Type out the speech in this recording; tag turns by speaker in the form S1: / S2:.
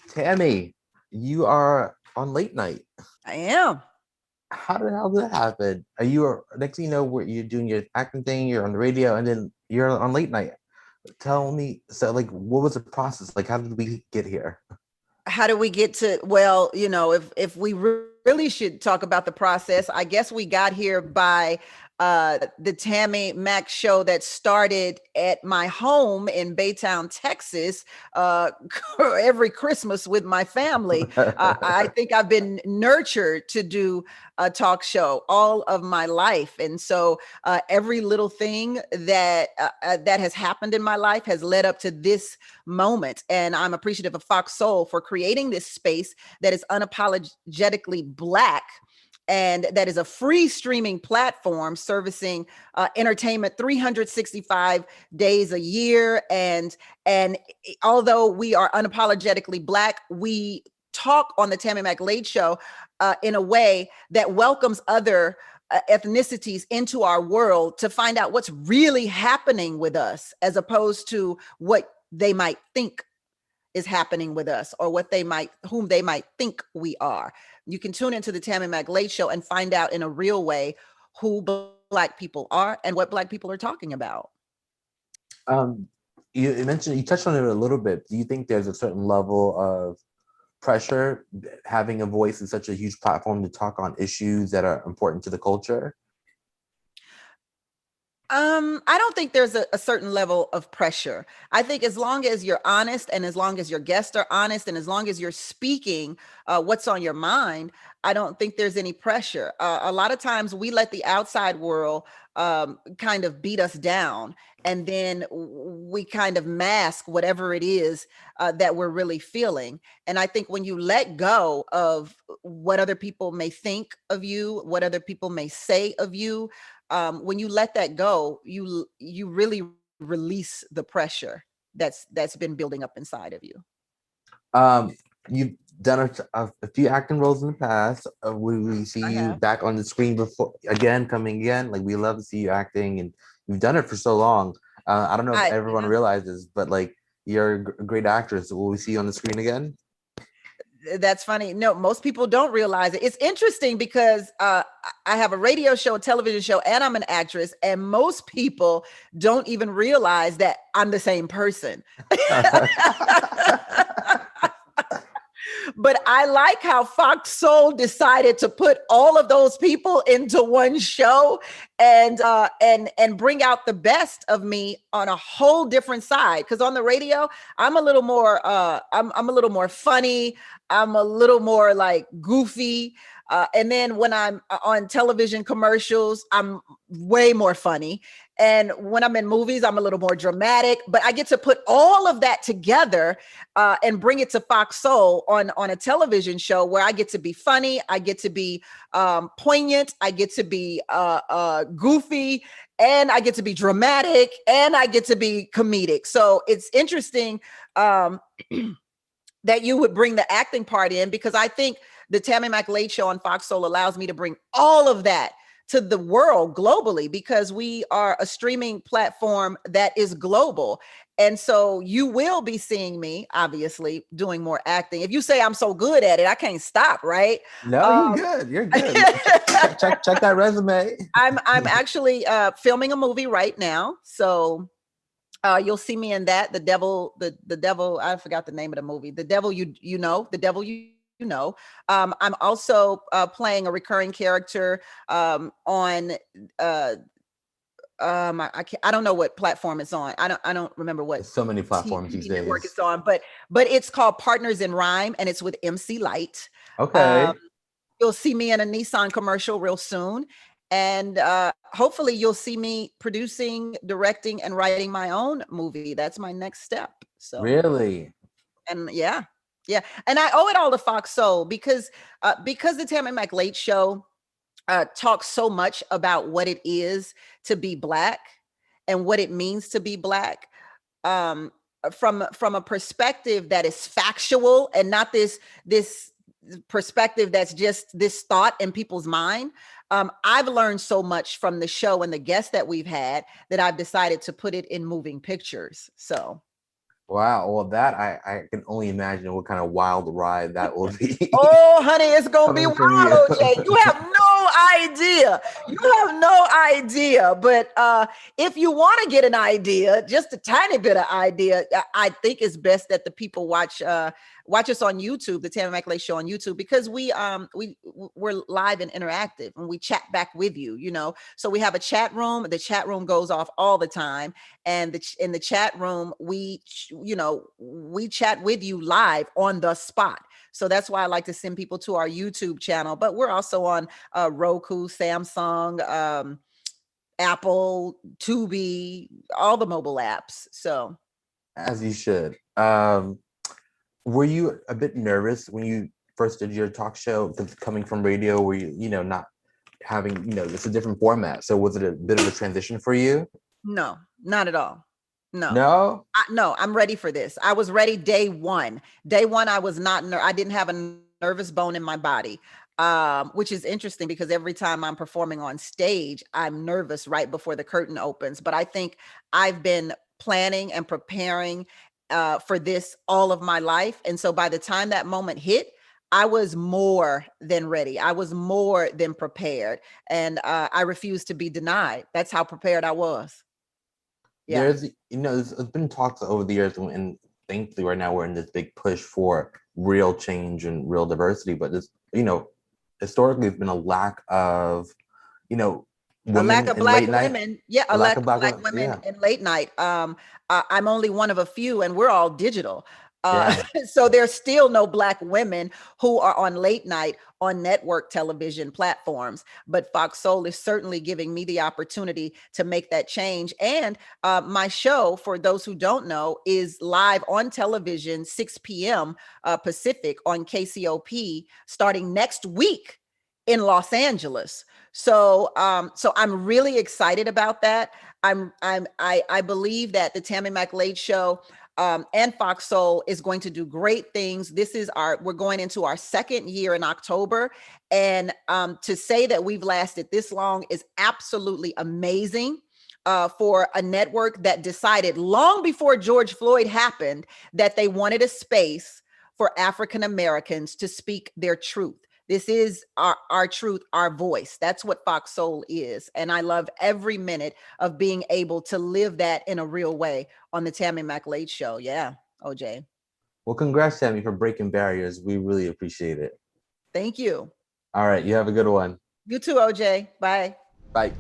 S1: Tammy, you are on late night.
S2: I am.
S1: How the hell did that happen? Are you next thing you know where you're doing your acting thing, you're on the radio, and then you're on late night. Tell me, so like what was the process? Like how did we get here?
S2: How do we get to, well, if we really should talk about the process, I guess we got here by the Tammy Mack show that started at my home in Baytown, Texas, uh, every Christmas with my family. I think I've been nurtured to do a talk show all of my life. And so every little thing that has happened in my life has led up to this moment. And I'm appreciative of Fox Soul for creating this space that is unapologetically Black and that is a free streaming platform servicing entertainment 365 days a year. And although we are unapologetically Black, we talk on the Tammy Mack Late Show in a way that welcomes other ethnicities into our world to find out what's really happening with us, as opposed to what they might think is happening with us, or whom they might think we are. You can tune into the Tammy Mack Late Show and find out in a real way who Black people are and what Black people are talking about.
S1: Um, you mentioned you touched on it a little bit. Do you think there's a certain level of pressure having a voice in such a huge platform to talk on issues that are important to the culture?
S2: I don't think there's a certain level of pressure. I think as long as you're honest, and as long as your guests are honest, and as long as you're speaking what's on your mind, I don't think there's any pressure. A lot of times we let the outside world kind of beat us down, and then we kind of mask whatever it is that we're really feeling. And I think when you let go of what other people may think of you, what other people may say of you, when you let that go, you really release the pressure that's been building up inside of you.
S1: Um, you've done a few acting roles in the past. Will we see
S2: I
S1: you
S2: have.
S1: back on the screen before again, coming again? Like we love to see you acting, and you've done it for so long. I don't know if
S2: I
S1: everyone
S2: Yeah.
S1: realizes, but like you're a great actress. Will we see you on the screen again?
S2: That's funny. No, most people don't realize it. It's interesting because I have a radio show, a television show, and I'm an actress, and most people don't even realize that I'm the same person. But I like how Fox Soul decided to put all of those people into one show and bring out the best of me on a whole different side. Because on the radio, I'm a little more funny. I'm a little more like goofy. And then when I'm on television commercials, I'm way more funny. And when I'm in movies, I'm a little more dramatic. But I get to put all of that together and bring it to Fox Soul on a television show where I get to be funny, I get to be poignant, I get to be goofy, and I get to be dramatic, and I get to be comedic. So it's interesting that you would bring the acting part in, because I think the Tammy Mack Late Show on Fox Soul allows me to bring all of that to the world globally, because we are a streaming platform that is global. And so you will be seeing me, obviously, doing more acting. If you say I'm so good at it, I can't stop, right?
S1: No, you're
S2: Um,
S1: good. You're good. Check that resume.
S2: I'm actually filming a movie right now, so you'll see me in that. The devil. I forgot the name of the movie. The devil you know. The devil you know. I'm also playing a recurring character on I don't know what platform it's on. I don't remember what
S1: There's so many platforms these
S2: TV network
S1: days.
S2: it's on, but it's called Partners in Rhyme, and it's with MC Light. Um,
S1: Okay.
S2: you'll see me in a Nissan commercial real soon, and hopefully you'll see me producing, directing, and writing my own movie. That's my next step. So,
S1: Really?
S2: and yeah, yeah, and I owe it all to Fox Soul, because the Tammy Mack Late Show talks so much about what it is to be Black and what it means to be Black, um, from a perspective that is factual, and not this perspective that's just this thought in people's mind. I've learned so much from the show and the guests that we've had that I've decided to put it in moving pictures. So
S1: Wow. Well, that I can only imagine what kind of wild ride that will be
S2: Oh, honey, it's gonna be
S1: coming
S2: wild,
S1: from you.
S2: OJ. You have no idea. You have no idea. But if you want to get an idea, just a tiny bit of idea, I think it's best that the people watch us on YouTube, the Tammy McLeay Show on YouTube, because we're live and interactive, and we chat back with you. You know, so we have a chat room. The chat room goes off all the time, and in the chat room, we chat with you live on the spot. So that's why I like to send people to our YouTube channel. But we're also on Roku, Samsung, Apple, Tubi, all the mobile apps. So
S1: As you should. Were you a bit nervous when you first did your talk show, coming from radio, where not having, it's a different format. So was it a bit of a transition for you?
S2: no, not at all. No.
S1: No?
S2: No, I'm ready for this. I was ready day one. Day one, I was not. I didn't have a nervous bone in my body, which is interesting because every time I'm performing on stage, I'm nervous right before the curtain opens. But I think I've been planning and preparing for this all of my life, and so by the time that moment hit, I was more than ready. I was more than prepared, and I refused to be denied. That's how prepared I was. Yeah.
S1: There's been talks over the years, and thankfully right now we're in this big push for real change and real diversity. But historically, it's been a lack of, you know,
S2: A lack
S1: women
S2: of
S1: in
S2: black
S1: late night,
S2: women. Yeah,
S1: a
S2: a
S1: lack
S2: lack
S1: of
S2: of
S1: black
S2: black
S1: women.
S2: women
S1: Yeah,
S2: in late night. I'm only one of a few, and we're all digital. Uh,
S1: yeah.
S2: so there's still no black women who are on late night on network television platforms. But Fox Soul is certainly giving me the opportunity to make that change. And my show, for those who don't know, is live on television, 6 p.m. Pacific on KCOP, starting next week in Los Angeles. So I'm really excited about that. I believe that the Tammy McLeod Show and Fox Soul is going to do great things. We're going into our second year in October, and to say that we've lasted this long is absolutely amazing. For a network that decided long before George Floyd happened that they wanted a space for African Americans to speak their truth. This is our truth, our voice. That's what Fox Soul is. And I love every minute of being able to live that in a real way on the Tammy McLeod Show. Yeah, OJ.
S1: Well, congrats, Tammy, for breaking barriers. We really appreciate it.
S2: Thank you.
S1: All right, you have a good one.
S2: You too, OJ. Bye.
S1: Bye.